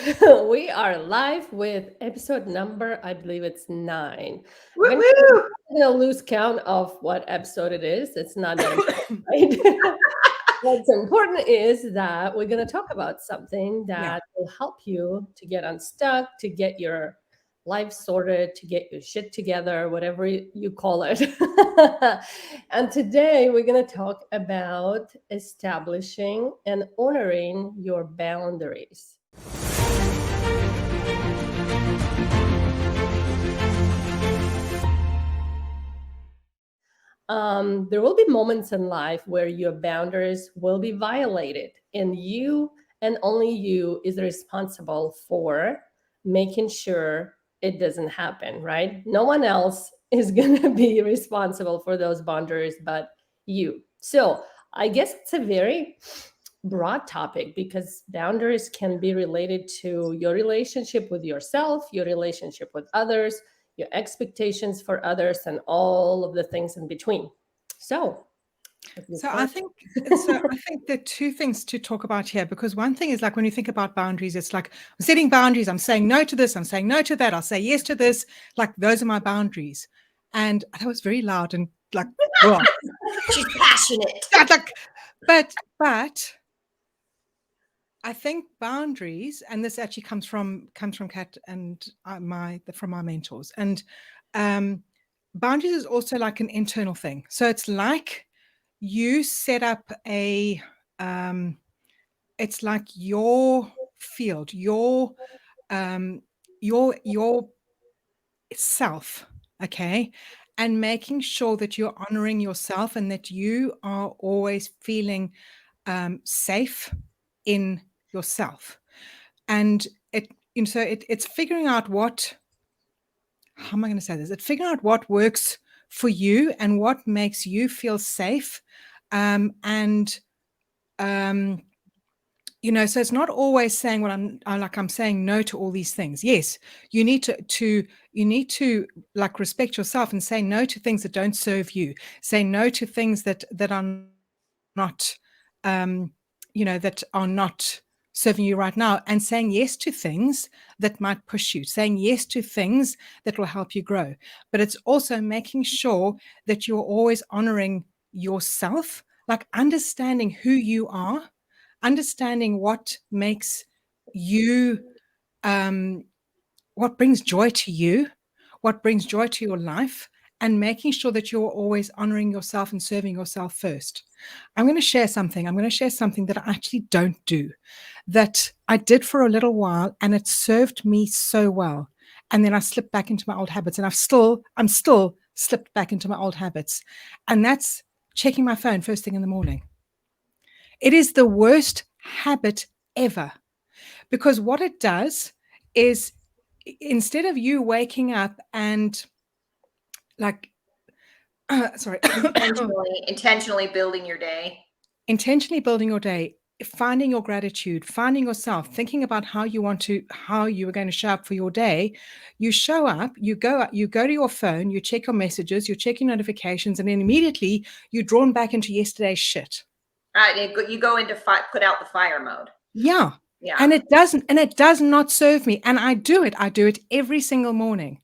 We are live with episode number, I believe it's 9. I'm Woo gonna, woo! I'm gonna lose count of what episode it is. It's not that important, right? What's important is that we're gonna talk about something Yeah. that will help you to get unstuck, to get your life sorted, to get your shit together, whatever you call it. And today we're gonna talk about establishing and honoring your boundaries. There will be moments in life where your boundaries will be violated, and you and only you is responsible for making sure it doesn't happen, right? No one else is going to be responsible for those boundaries but you. So, I guess it's a very broad topic because boundaries can be related to your relationship with yourself, your relationship with others, your expectations for others, and all of the things in between. So, let's get So I started. think I think there are two things to talk about here, because one thing is, like, when you think about boundaries, it's like I'm setting boundaries. I'm saying no to this. I'm saying no to that. I'll say yes to this. Like, those are my boundaries. And that was very loud and like, well, She's passionate. like, but I think boundaries, and this actually comes from Kat and from my mentors, and um, boundaries is also like an internal thing. So it's like you set up it's like your field, um, your self, okay, and making sure that you're honoring yourself and that you are always feeling safe in yourself. And it's figuring out what, how am I going to say this? It's figuring out what works for you and what makes you feel safe. And so it's not always saying, well, I'm saying no to all these things. Yes, you need to like respect yourself and say no to things that don't serve you. Say no to things that are not, that are not serving you right now, and saying yes to things that might push you, saying yes to things that will help you grow. But it's also making sure that you're always honoring yourself, like understanding who you are, understanding what makes you, what brings joy to you, what brings joy to your life, and making sure that you're always honoring yourself and serving yourself first. I'm going to share something. I'm going to share something that I actually don't do, that I did for a little while, and it served me so well. And then I slipped back into my old habits, and I'm still slipped back into my old habits. And that's checking my phone first thing in the morning. It is the worst habit ever, because what it does is, instead of you waking up and like, sorry, intentionally building your day. intentionally building your day, finding your gratitude, finding yourself, thinking about how you are going to show up for your day. You show up, you go to your phone, you check your messages, you check your notifications, and then immediately you're drawn back into yesterday's shit. Right, you go into put out the fire mode. Yeah. Yeah. And it does not serve me. And I do it every single morning.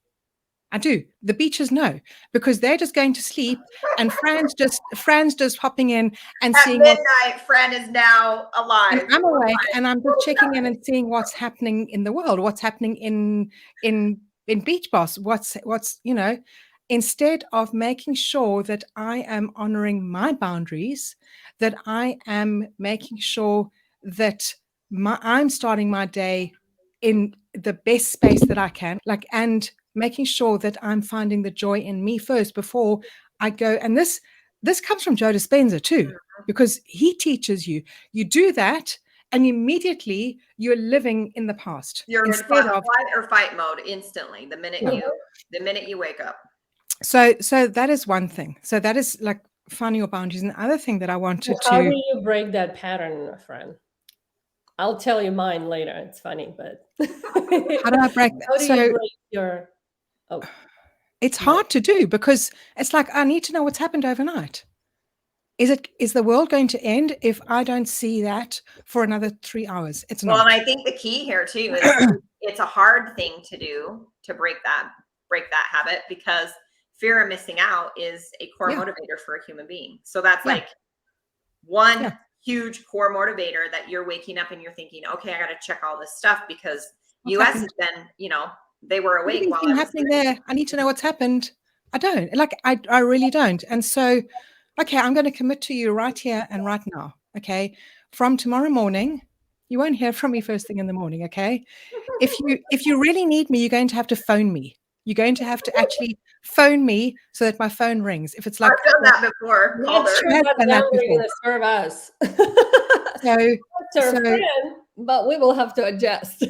I do. The beaches know, because they're just going to sleep, and Fran's just hopping in and at seeing midnight. Fran is now alive. and I'm awake, and I'm just checking in and seeing what's happening in the world, what's happening in Beach Boss, what's instead of making sure that I am honoring my boundaries, that I am making sure that I'm starting my day in the best space that I can, and making sure that I'm finding the joy in me first before I go. And this comes from Joe Dispenza too, because he teaches you do that, and immediately you're living in the past. You're in flight or fight mode instantly the minute you wake up. So that is one thing. So that is like finding your boundaries. And the other thing that I wanted How do you break that pattern, friend? I'll tell you mine later. It's funny, but how do I break that? How do you break your? It's hard to do, because it's like, I need to know what's happened overnight. Is the world going to end if I don't see that for another 3 hours? It's Well, and not. I think the key here too is it's a hard thing to do to break that habit, because fear of missing out is a core Yeah. motivator for a human being. So that's Yeah. like one Yeah. huge core motivator that you're waking up and you're thinking, okay, I got to check all this stuff because What's US has happened? been, they were awake Everything's while been I was happening sleeping. there. I need to know what's happened. I don't. Like, I really don't. And so, okay, I'm going to commit to you right here and right now. Okay. From tomorrow morning, you won't hear from me first thing in the morning. Okay. If you really need me, you're going to have to phone me. You're going to have to actually phone me so that my phone rings. If it's like, I've done that before. Not Called her. sure she has what done that boundary before. going to serve us. So, It's our so, friend, but we will have to adjust.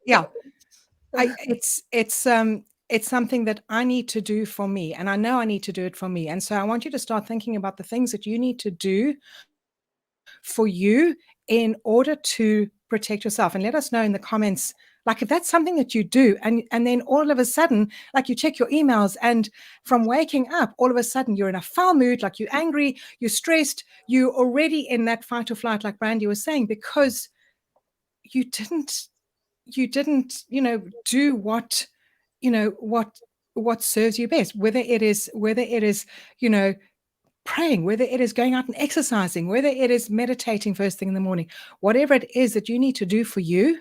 yeah, it's something that I need to do for me, and I know I need to do it for me. And so I want you to start thinking about the things that you need to do for you in order to protect yourself, and let us know in the comments, like, if that's something that you do, and then all of a sudden, like, you check your emails, and from waking up, all of a sudden you're in a foul mood, like you're angry, you're stressed, you're already in that fight or flight, like Brandy was saying, because you didn't do what serves you best, whether it is praying, whether it is going out and exercising, whether it is meditating first thing in the morning, whatever it is that you need to do for you,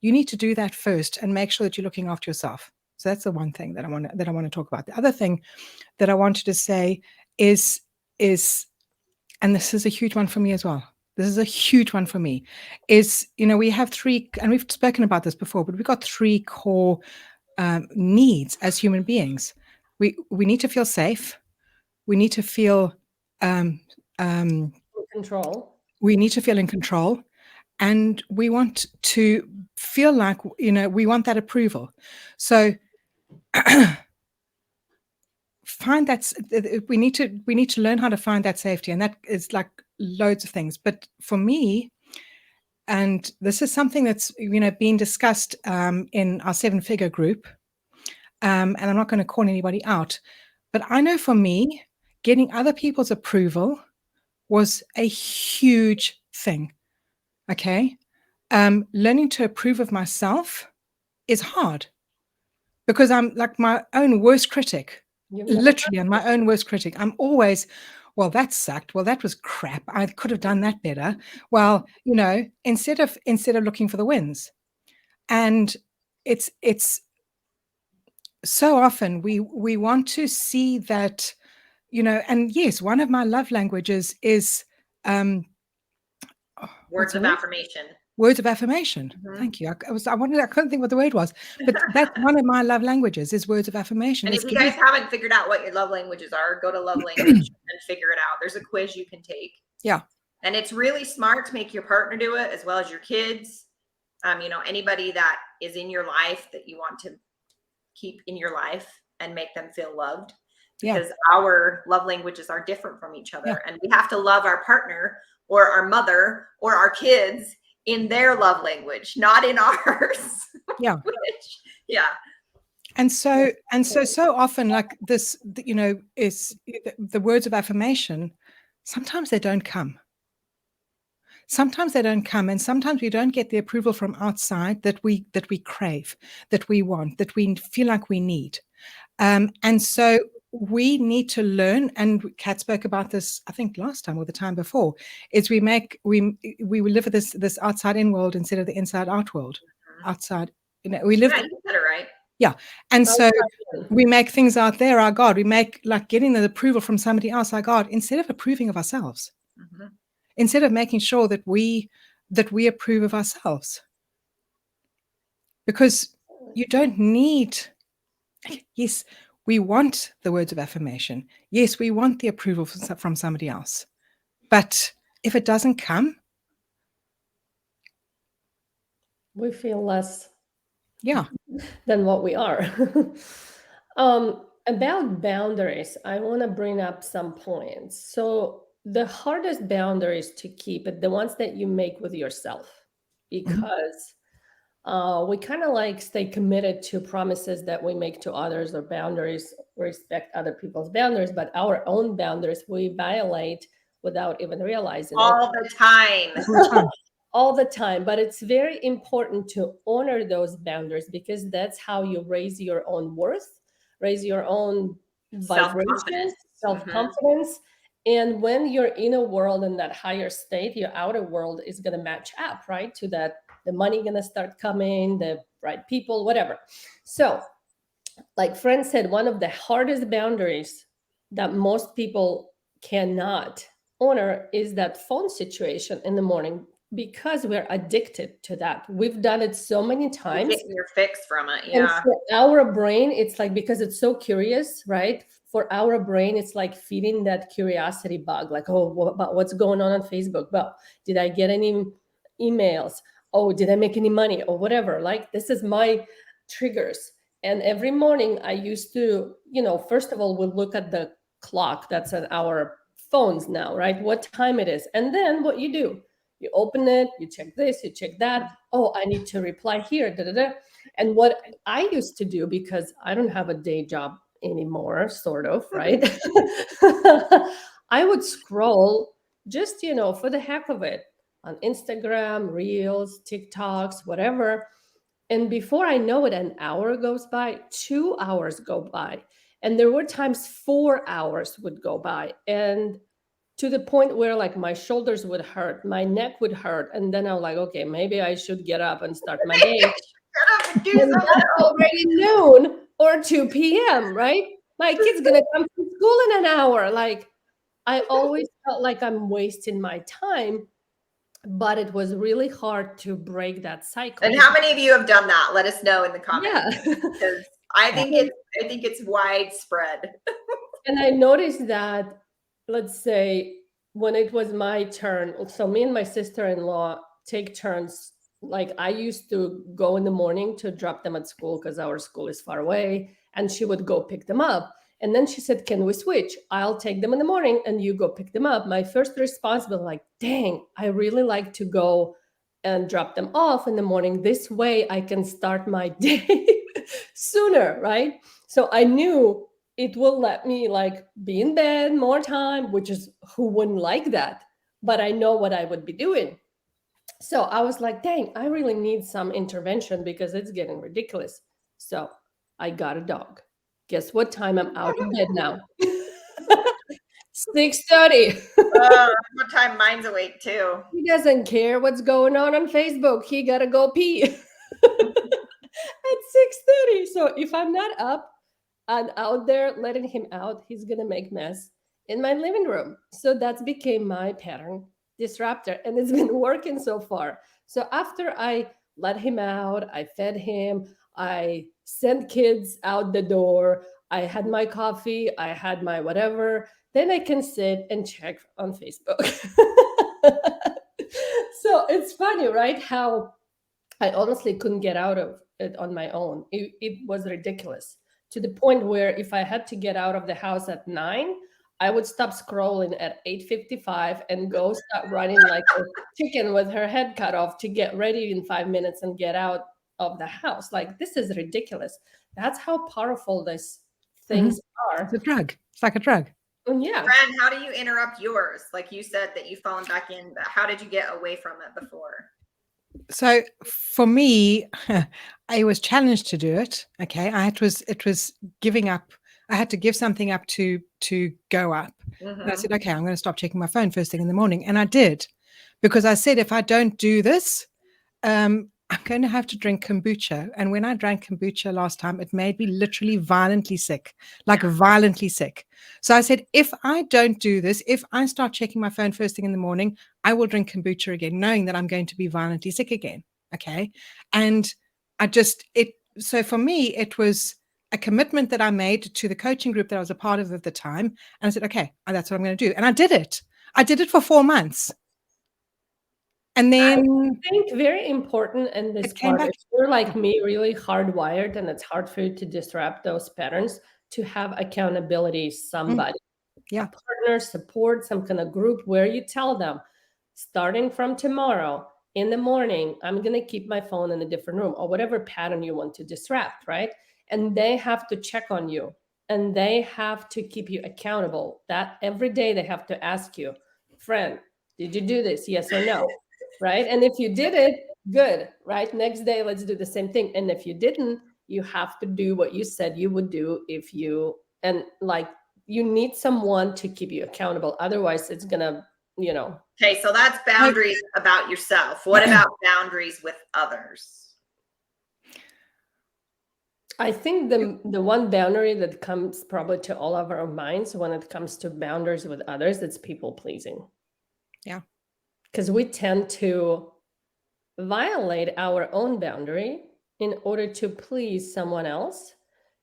you need to do that first and make sure that you're looking after yourself. So that's the one thing that I want to talk about. The other thing that I wanted to say is and this is a huge one for me as well. This is a huge one for me, is, we have three, and we've spoken about this before, but we've got three core needs as human beings. We need to feel safe. We need to feel Control. we need to feel in control, and we want to feel like, we want that approval. So find that we need to learn how to find that safety, and that is like loads of things. But for me, and this is something that's being discussed in our 7-figure group, and I'm not going to call anybody out, but I know for me, getting other people's approval was a huge thing. Okay. Learning to approve of myself is hard, because I'm like my own worst critic. You've never Literally, I'm my own worst critic. I'm always, well, that sucked. Well, that was crap. I could have done that better. Well, instead of looking for the wins. And it's so often we want to see that, and yes, one of my love languages is Words of affirmation. Words of affirmation. Mhm. Thank you. I couldn't think what the word was, but that's one of my love languages, is words of affirmation. And It's if you guys haven't figured out what your love languages are, go to love language and figure it out. There's a quiz you can take. Yeah. And it's really smart to make your partner do it, as well as your kids. Anybody that is in your life that you want to keep in your life and make them feel loved, because our love languages are different from each other. And we have to love our partner or our mother or our kids in their love language, not in ours. Yeah. Yeah. And so often, like this, is the words of affirmation, sometimes they don't come. Sometimes they don't come, and sometimes we don't get the approval from outside that we crave, that we want, that we feel like we need. And so we need to learn, and Kat spoke about this, I think last time or the time before, is we live at this outside in world instead of the inside out world. Outside, we live. Yeah, you said it right. Yeah. And so we make things out there our God. We make, like, getting the approval from somebody else our God, instead of approving of ourselves. Mm-hmm. Instead of making sure that we approve of ourselves. Because you don't need, yes, we want the words of affirmation. Yes, we want the approval from somebody else. But if it doesn't come, we feel less than what we are. About boundaries, I want to bring up some points. So the hardest boundaries to keep are the ones that you make with yourself, because We kind of like stay committed to promises that we make to others or boundaries, respect other people's boundaries, but our own boundaries we violate without even realizing it. All the time. All the time. All the time. But it's very important to honor those boundaries because that's how you raise your own worth, raise your own vibration, Self-confidence. self confidence. And when you're in a world in that higher state, your outer world is going to match up, right? To that, the money going to start coming, the right people, whatever. So, like Fran said, one of the hardest boundaries that most people cannot honor is that phone situation in the morning because we're addicted to that. We've done it so many You're times. getting your fix from it. And Yeah. for our brain, it's like because it's so curious, right? For our brain, it's like feeding that curiosity bug, like, oh, what about what's going on Facebook? Well, did I get any emails? Oh, did I make any money or whatever? Like, this is my triggers. And every morning I used to, first of all, we'll look at the clock that's on our phones now, right? What time it is. And then what you do, you open it, you check this, you check that. Oh, I need to reply here. Da, da, da. And what I used to do, because I don't have a day job anymore, sort of, right? I would scroll just, for the heck of it on Instagram, Reels, TikToks, whatever. And before I know it, an hour goes by, 2 hours go by. And there were times 4 hours would go by. And to the point where like my shoulders would hurt, my neck would hurt. And then I'm like, okay, maybe I should get up and start my day. Shut up and do And something that's else. already noon or 2 p.m., right? My kid's gonna come from school in an hour. Like, I always felt like I'm wasting my time, but it was really hard to break that cycle. And how many of you have done that? Let us know in the Yeah. comments. Because I think it's widespread. And I noticed that, let's say, when it was my turn, so me and my sister-in-law take turns. Like, I used to go in the morning to drop them at school because our school is far away, and she would go pick them up. And then she said, can we switch? I'll take them in the morning and you go pick them up. My first response was like, dang, I really like to go and drop them off in the morning. This way I can start my day sooner, right? So I knew it will let me like be in bed more time, which is who wouldn't like that? But I know what I would be doing. So I was like, dang, I really need some intervention because it's getting ridiculous. So I got a dog. Guess what time I'm out of bed now? 6:30. What time mine's awake too. He doesn't care what's going on Facebook. He gotta go pee at 6:30. So if I'm not up and out there letting him out, he's gonna make mess in my living room. So that's became my pattern disruptor, and it's been working so far. So after I let him out, I fed him, I sent kids out the door, I had my coffee, I had my whatever, then I can sit and check on Facebook. So it's funny, right? How I honestly couldn't get out of it on my own. It was ridiculous to the point where if I had to get out of the house at 9, I would stop scrolling at 8:55 and go start running like a chicken with her head cut off to get ready in 5 minutes and get out of the house. Like, this is ridiculous. That's how powerful these things It's are. a drug. It's like a drug. And yeah. Fran, how do you interrupt yours? Like you said that you've fallen back in. How did you get away from it before? So for me, I was challenged to do it. Okay, it was giving up. I had to give something up to go up. And I said, okay, I'm going to stop checking my phone first thing in the morning, and I did, because I said if I don't do this, I'm going to have to drink kombucha. And when I drank kombucha last time, it made me literally violently sick, like violently sick. So I said, if I don't do this, if I start checking my phone first thing in the morning, I will drink kombucha again, knowing that I'm going to be violently sick again. Okay. And so for me, it was a commitment that I made to the coaching group that I was a part of at the time. And I said, okay, that's what I'm going to do. And I did it. I did it for 4 months. And then I think very important in this it came part, back. if you're like me, really hardwired, and it's hard for you to disrupt those patterns, to have accountability, somebody, Yeah. a partner, support, some kind of group where you tell them, starting from tomorrow, in the morning, I'm going to keep my phone in a different room, or whatever pattern you want to disrupt, right? And they have to check on you, and they have to keep you accountable. That every day they have to ask you, friend, did you do this? Yes or no? Right? And if you did it, good, right? Next day, let's do the same thing. And if you didn't, you have to do what you said you would do. If you, and like, you need someone to keep you accountable. Otherwise, it's gonna, you know. Okay, so that's boundaries about yourself. What about boundaries with others? I think the one boundary that comes probably to all of our minds when it comes to boundaries with others, it's people pleasing. Yeah. Because we tend to violate our own boundary in order to please someone else,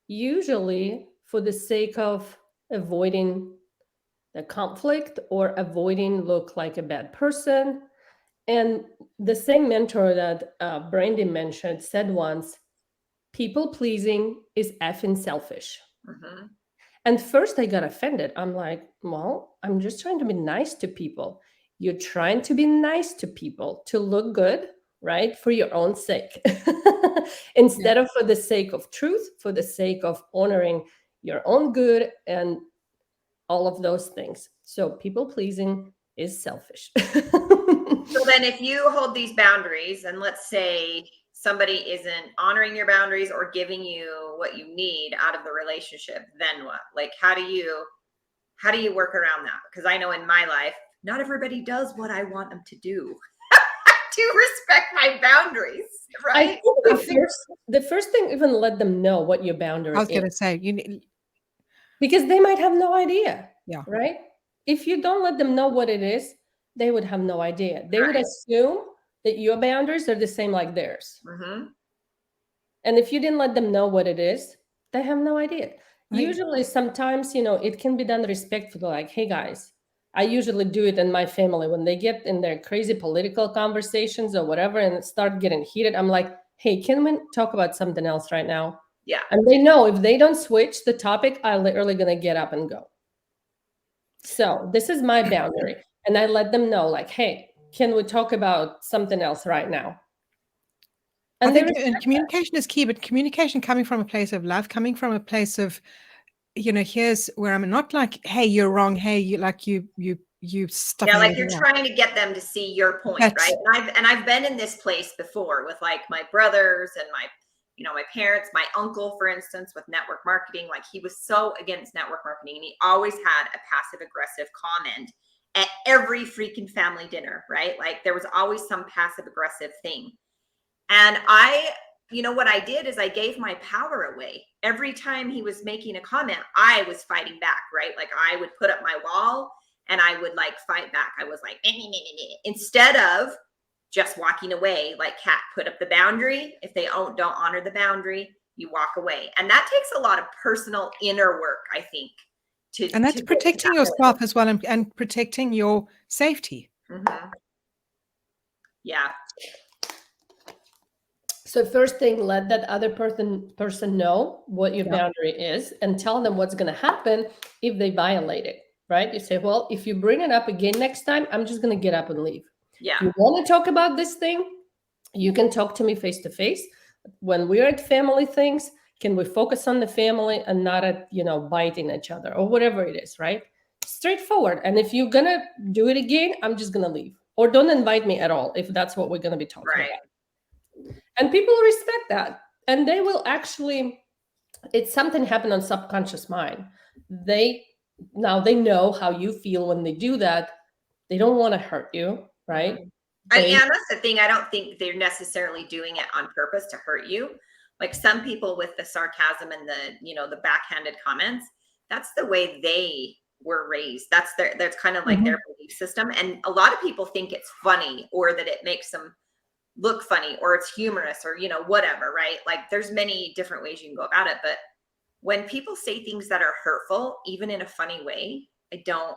usually for the sake of avoiding the conflict or avoiding look like a bad person. And the same mentor that Brandy mentioned said once, people pleasing is effing selfish. Mm-hmm. And first I got offended. I'm like, well, I'm just trying to be nice to people. You're trying to be nice to people to look good, right? For your own sake. Instead of for the sake of truth, for the sake of honoring your own good and all of those things. So people pleasing is selfish. So then if you hold these boundaries, and let's say somebody isn't honoring your boundaries or giving you what you need out of the relationship, then what? Like, how do you work around that? Because I know in my life, not everybody does what I want them to do. To respect my boundaries, right? I think the first thing, even let them know what your boundary I was going to is. say, you need, Because they might have no idea. Yeah. Right? If you don't let them know what it is, they would have no idea. They would Right. assume that your boundaries are the same like theirs. Mm-hmm. And if you didn't let them know what it is, they have no idea. Right. Usually, sometimes, it can be done respectfully, like, hey guys, I usually do it in my family when they get in their crazy political conversations or whatever and start getting heated. I'm like, hey, can we talk about something else right now? Yeah. And they know if they don't switch the topic, I'm literally going to get up and go. So this is my boundary. And I let them know, like, hey, can we talk about something else right now? I And think communication is key, but communication coming from a place of love, coming from a place of, here's where I'm not like, hey, you're wrong. Hey, you stuck. Yeah, like you're trying to get them to see your point, right? And I've been in this place before with like my brothers and my parents, my uncle, for instance, with network marketing. Like he was so against network marketing, and he always had a passive aggressive comment at every freaking family dinner, right? Like there was always some passive aggressive thing. And what I did is I gave my power away. Every time he was making a comment, I was fighting back, right? Like I would put up my wall and I would like fight back. I was like, instead of just walking away, like Kat put up the boundary. If they don't honor the boundary, you walk away. And that takes a lot of personal inner work, I think. And that's protecting yourself as well, and protecting your safety. Mm-hmm. Yeah. So first thing, let that other person know what your boundary is and tell them what's going to happen if they violate it, right? You say, well, if you bring it up again next time, I'm just going to get up and leave. Yeah. If you want to talk about this thing, you can talk to me face to face. When we're at family things, can we focus on the family and not at, biting each other or whatever it is, right? Straightforward. And if you're going to do it again, I'm just going to leave. Or don't invite me at all if that's what we're going to be talking about. And people respect that. And they will actually, it's something happened on subconscious mind. They know how you feel when they do that. They don't want to hurt you, right? Mm-hmm. And that's the thing. I don't think they're necessarily doing it on purpose to hurt you. Like some people with the sarcasm and the backhanded comments, that's the way they were raised. That's kind of like their belief system. And a lot of people think it's funny or that it makes them look funny or it's humorous or, whatever, right? Like there's many different ways you can go about it. But when people say things that are hurtful, even in a funny way, I don't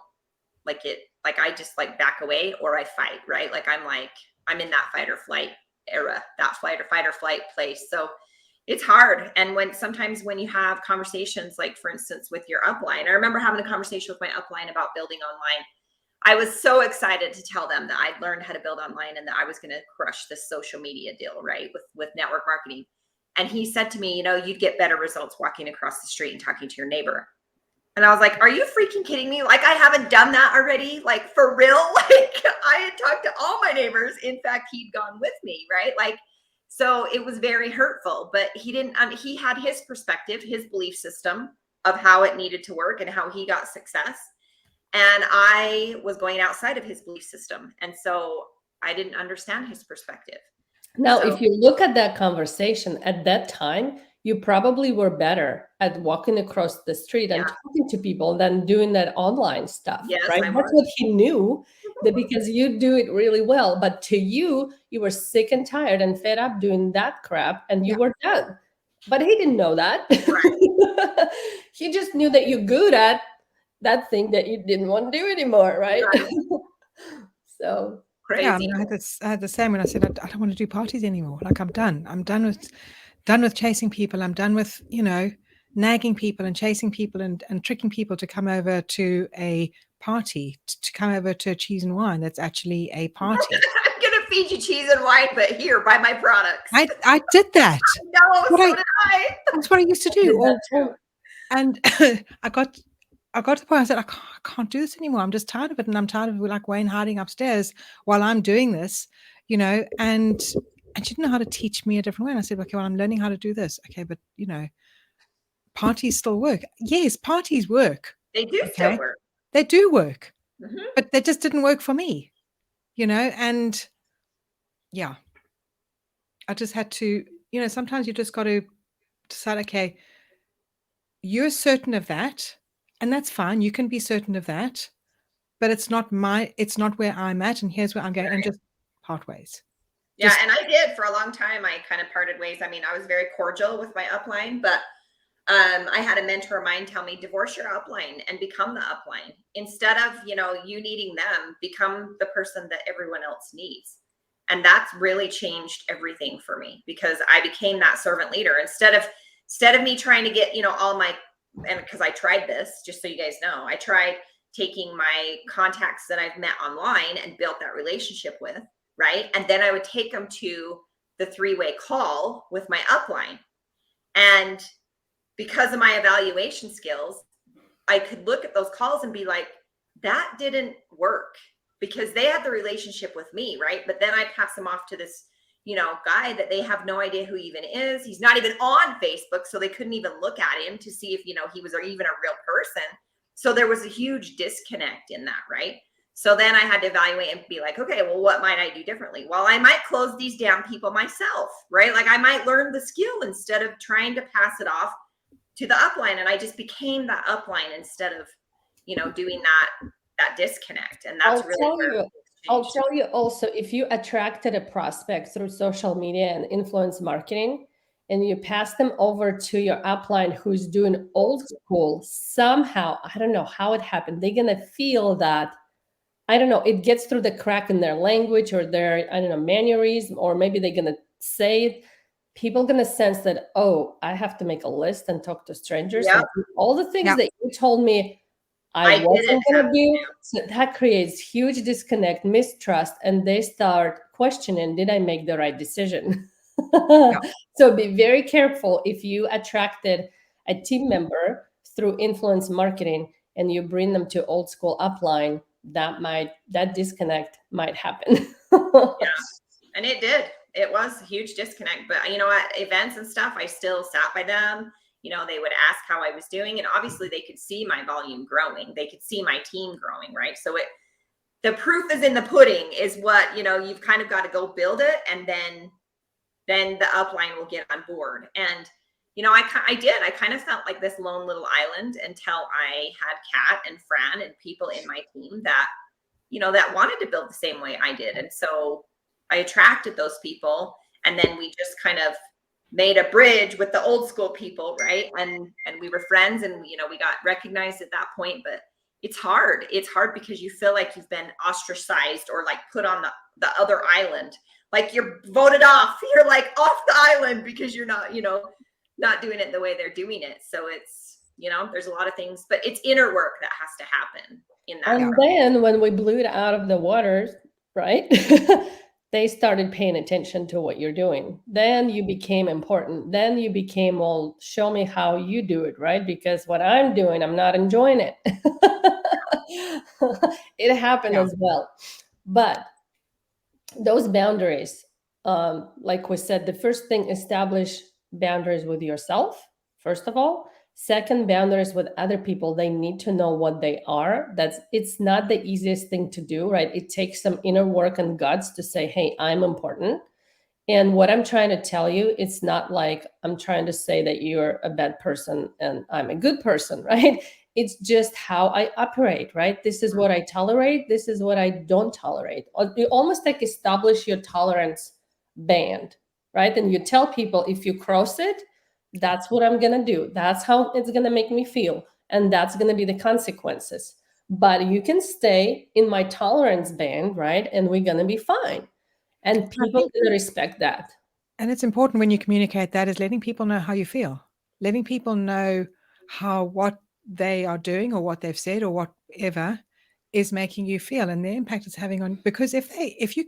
like it. Like I just like back away or I fight, right? Like I'm in that fight or flight era, that fight or flight place. So it's hard. And sometimes when you have conversations, like for instance, with your upline, I remember having a conversation with my upline about building online. I was so excited to tell them that I'd learned how to build online and that I was going to crush this social media deal, right? With network marketing. And he said to me, you'd get better results walking across the street and talking to your neighbor. And I was like, are you freaking kidding me? Like, I haven't done that already. Like, for real? Like, I had talked to all my neighbors. In fact, he'd gone with me, right? Like, so it was very hurtful, but he didn't, he had his perspective, his belief system of how it needed to work and how he got success. And I was going outside of his belief system. And so I didn't understand his perspective. Now, So, if you look at that conversation at that time, you probably were better at walking across the street and yeah. talking to people than doing that online stuff, Yes, right? I That's was. what he knew, that because you do it really well. But to you, you were sick and tired and fed up doing that crap and you Yeah. were done. But he didn't know that. Right. He just knew that you're good at that thing that you didn't want to do anymore, right? Right. So Crazy. Yeah, I mean, I had the same when I said I don't want to do parties anymore. Like, I'm done. I'm done with chasing people. I'm done with, nagging people and chasing people and tricking people to come over to a party, to come over to a cheese and wine that's actually a party. I'm gonna feed you cheese and wine, but here, buy my products. I did that. No, What so did I. That's what I used to did do. that too. And I got to the point I said, I can't do this anymore. I'm just tired of it. And I'm tired of like Wayne hiding upstairs while I'm doing this, and she didn't know how to teach me a different way. And I said, okay, well, I'm learning how to do this. Okay, but parties still work. Yes, parties work. They do Okay. still work. They do work, Mhm. but they just didn't work for me, and yeah, I just had to, sometimes you just got to decide, okay, you're certain of that, and that's fine. You can be certain of that, but it's not where I'm at, and here's where I'm going, and just part ways. Yeah, and I did for a long time. I kind of parted ways. I mean, I was very cordial with my upline, but I had a mentor of mine tell me, divorce your upline and become the upline. Instead of, you needing them, become the person that everyone else needs. And that's really changed everything for me, because I became that servant leader instead of me trying to get, all my, and because I tried this, just so you guys know, I tried taking my contacts that I've met online and built that relationship with, right? And then I would take them to the 3-way call with my upline. And because of my evaluation skills, I could look at those calls and be like, that didn't work, because they had the relationship with me, right? But then I pass them off to this, guy that they have no idea who he even is. He's not even on Facebook, so they couldn't even look at him to see if, he was even a real person. So there was a huge disconnect in that, right? So then I had to evaluate and be like, okay, well, what might I do differently? Well, I might close these damn people myself, right? Like, I might learn the skill instead of trying to pass it off to the upline. And I just became that upline instead of, doing that disconnect. And that's I'll tell you also, if you attracted a prospect through social media and influence marketing, and you pass them over to your upline who's doing old school, somehow, I don't know how it happened, they're gonna feel that, I don't know, it gets through the crack in their language or their, I don't know, mannerism, or maybe they're gonna say it. People gonna sense that, oh, I have to make a list and talk to strangers. Yep. And do all the things Yep. that you told me I wasn't didn't gonna do. So that creates huge disconnect, mistrust, and they start questioning, did I make the right decision? So be very careful if you attracted a team member through influence marketing and you bring them to old school upline, that disconnect might happen. Yeah, and it did. It was a huge disconnect. But at events and stuff, I still sat by them. They would ask how I was doing, and obviously they could see my volume growing. They could see my team growing, right? So the proof is in the pudding, is what, you've kind of got to go build it, and then the upline will get on board. And I kind of felt like this lone little island until I had Kat and Fran and people in my team that that wanted to build the same way I did. And so I attracted those people, and then we just kind of made a bridge with the old school people, right? And we were friends, and we got recognized at that point. But it's hard. It's hard because you feel like you've been ostracized or like put on the other island. Like, you're voted off. You're like off the island because you're not, not doing it the way they're doing it. So it's, there's a lot of things, but it's inner work that has to happen in that. And then when we blew it out of the water, right? They started paying attention to what you're doing. Then you became important. Then you became, well, show me how you do it, right? Because what I'm doing, I'm not enjoying it. It happened Yeah. as well. But those boundaries, like we said, the first thing, establish boundaries with yourself, first of all. Second, boundaries with other people. They need to know what they are. It's not the easiest thing to do, right? It takes some inner work and guts to say, hey, I'm important. And what I'm trying to tell you, it's not like I'm trying to say that you're a bad person and I'm a good person, right? It's just how I operate, right? This is what I tolerate. This is what I don't tolerate. You almost like establish your tolerance band, right? And you tell people, if you cross it, that's what I'm going to do. That's how it's going to make me feel. And that's going to be the consequences. But you can stay in my tolerance band, right? And we're going to be fine. And I people think, gonna respect that. and it's important when you communicate that, is letting people know how you feel, letting people know how what they are doing or what they've said or whatever is making you feel and the impact it's having on. Because if you,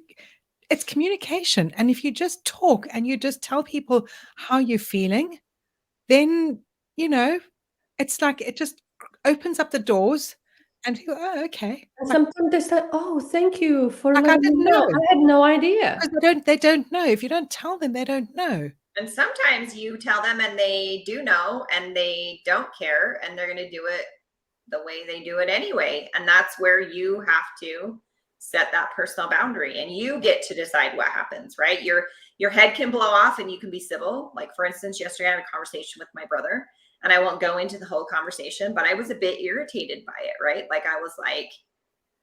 it's communication, and if you just talk and you just tell people how you're feeling, then you know it's like it just opens up the doors, and you go, oh, okay. And sometimes they say, "Oh, thank you for Like I letting me didn't know. know, I had no idea." because they don't know. If you don't tell them, they don't know. And sometimes you tell them and they do know and they don't care and they're going to do it the way they do it anyway. And that's where you have to set that personal boundary and you get to decide what happens, right? Your head can blow off and you can be civil. Like for instance, yesterday I had a conversation with my brother, and I won't go into the whole conversation, but I was a bit irritated by it, right? Like I was like,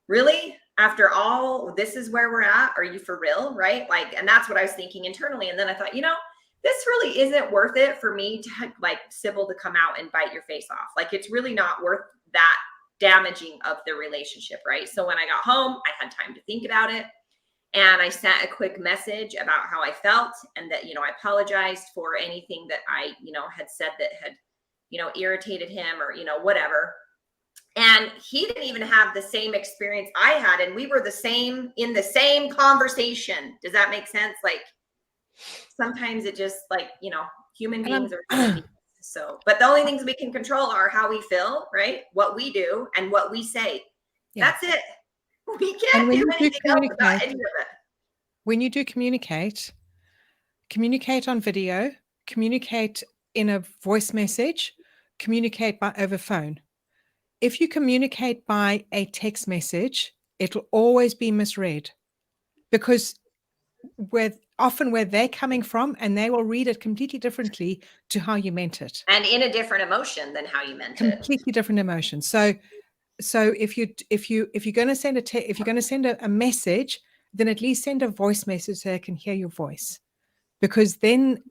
really? After all, this is where we're at? Are you for real? Right? Like, and that's what I was thinking internally. And then I thought, this really isn't worth it for me to like Sybil to come out and bite your face off. Like, it's really not worth that damaging of the relationship. Right. So when I got home, I had time to think about it. And I sent a quick message about how I felt and that, I apologized for anything that I, had said that had, irritated him or, whatever. And he didn't even have the same experience I had. And we were in the same conversation. Does that make sense? Like sometimes it just like, human beings are human beings. So, but the only things we can control are how we feel, right? What we do and what we say. Yeah. That's it. We can't do anything else about any of it. When you do communicate on video, communicate in a voice message, communicate over phone. If you communicate by a text message, it'll always be misread, because often where they're coming from, and they will read it completely differently to how you meant it. And in a different emotion than how you meant it. Completely different emotion. So if you're going to send a message, then at least send a voice message so they can hear your voice, because then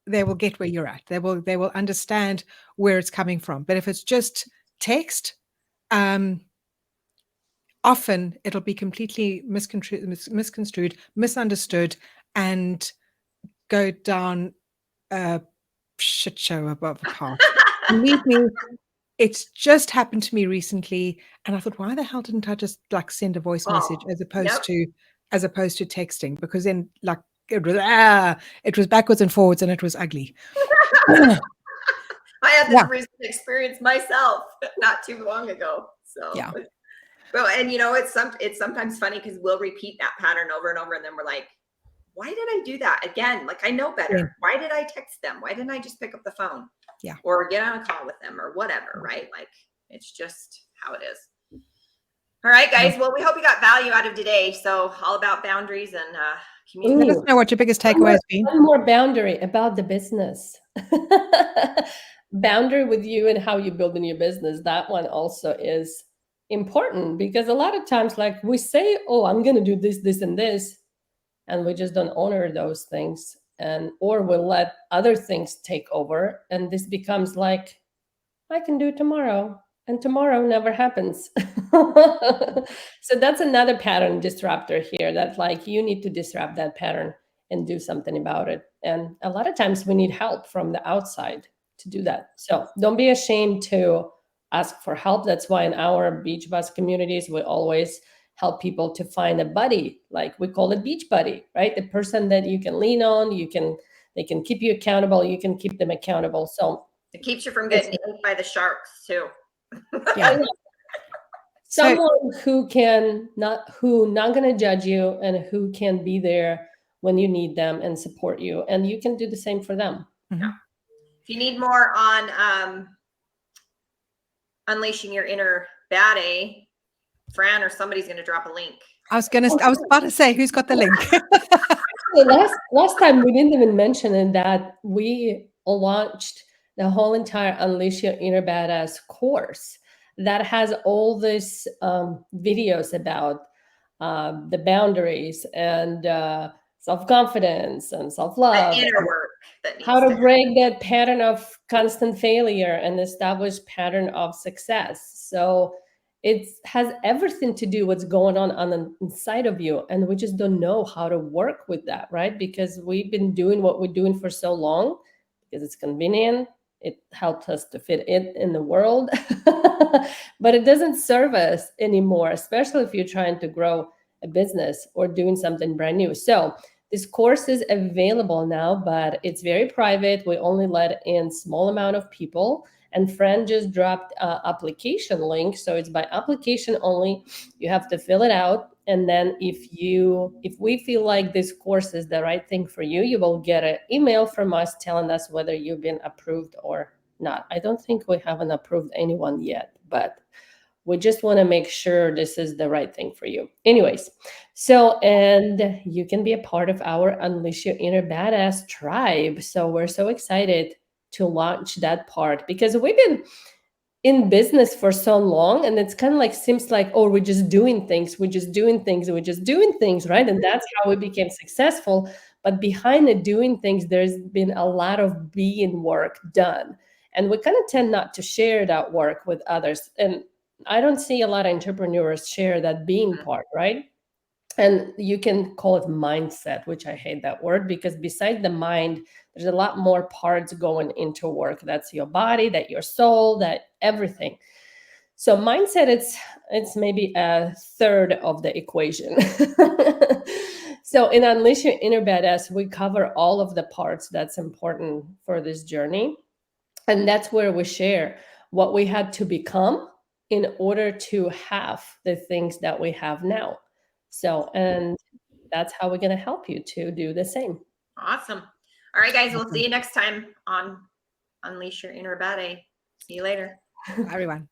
they will get where you're at. They will understand where it's coming from. But if it's just text, often it'll be completely misconstrued, misunderstood, and go down a shit show above a path. Believe me, it's just happened to me recently, and I thought, why the hell didn't I just like send a voice message as opposed to texting? Because then like it was backwards and forwards, and it was ugly. I had this recent experience myself not too long ago. So yeah. Well, and it's sometimes funny because we'll repeat that pattern over and over, and then we're like, why did I do that again? Like, I know better. Yeah. Why did I text them? Why didn't I just pick up the phone? Yeah. Or get on a call with them or whatever, right? Like, it's just how it is. All right, guys. Well, we hope you got value out of today. So all about boundaries and communication. Let us know what your biggest takeaway has been. One more boundary about the business. Boundary with you and how you build a new business. That one also is important, because a lot of times, like, we say, oh, I'm going to do this, this, and this, and we just don't honor those things, or we'll let other things take over, and this becomes like, I can do it tomorrow, and tomorrow never happens. So that's another pattern disruptor here, that like you need to disrupt that pattern and do something about it. And a lot of times we need help from the outside to do that. So don't be ashamed to ask for help. That's why in our beach bus communities, we always help people to find a buddy, like we call it beach buddy, right? The person that you can lean on, they can keep you accountable, you can keep them accountable. So it keeps you from getting eaten by the sharks too. Yeah. Someone who not going to judge you and who can be there when you need them and support you, and you can do the same for them. Mm-hmm. If you need more on unleashing your inner bada, Fran or somebody's going to drop a link. I was about to say, who's got the link? last time we didn't even mention in that we launched the whole entire Unleash Your Inner Badass course that has all these videos about the boundaries and self-confidence and self-love, the inner work that needs how to break that pattern of constant failure and establish pattern of success. So it has everything to do what's going on the inside of you, and we just don't know how to work with that, right? Because we've been doing what we're doing for so long because it's convenient, it helps us to fit in the world, but it doesn't serve us anymore, especially if you're trying to grow a business or doing something brand new. So this course is available now, but it's very private. We only let in small amount of people. And Fran just dropped an application link. So it's by application only. You have to fill it out. And then if we feel like this course is the right thing for you, you will get an email from us telling us whether you've been approved or not. I don't think we haven't approved anyone yet, but we just want to make sure this is the right thing for you. Anyways, so, and you can be a part of our Unleash Your Inner Badass tribe. So we're so excited to launch that part because we've been in business for so long, and it's kind of like seems like, oh, we're just doing things, right? And that's how we became successful. But behind the doing things, there's been a lot of being work done, and we kind of tend not to share that work with others. And I don't see a lot of entrepreneurs share that being part, right? And you can call it mindset, which I hate that word, because beside the mind, there's a lot more parts going into work. That's your body, that your soul, that everything. So mindset, it's maybe a third of the equation. So in Unleash Your Inner Badass, we cover all of the parts that's important for this journey. And that's where we share what we had to become in order to have the things that we have now. So, and that's how we're going to help you to do the same. Awesome. All right, guys, we'll see you next time on Unleash Your Inner Bada. See you later. Everyone.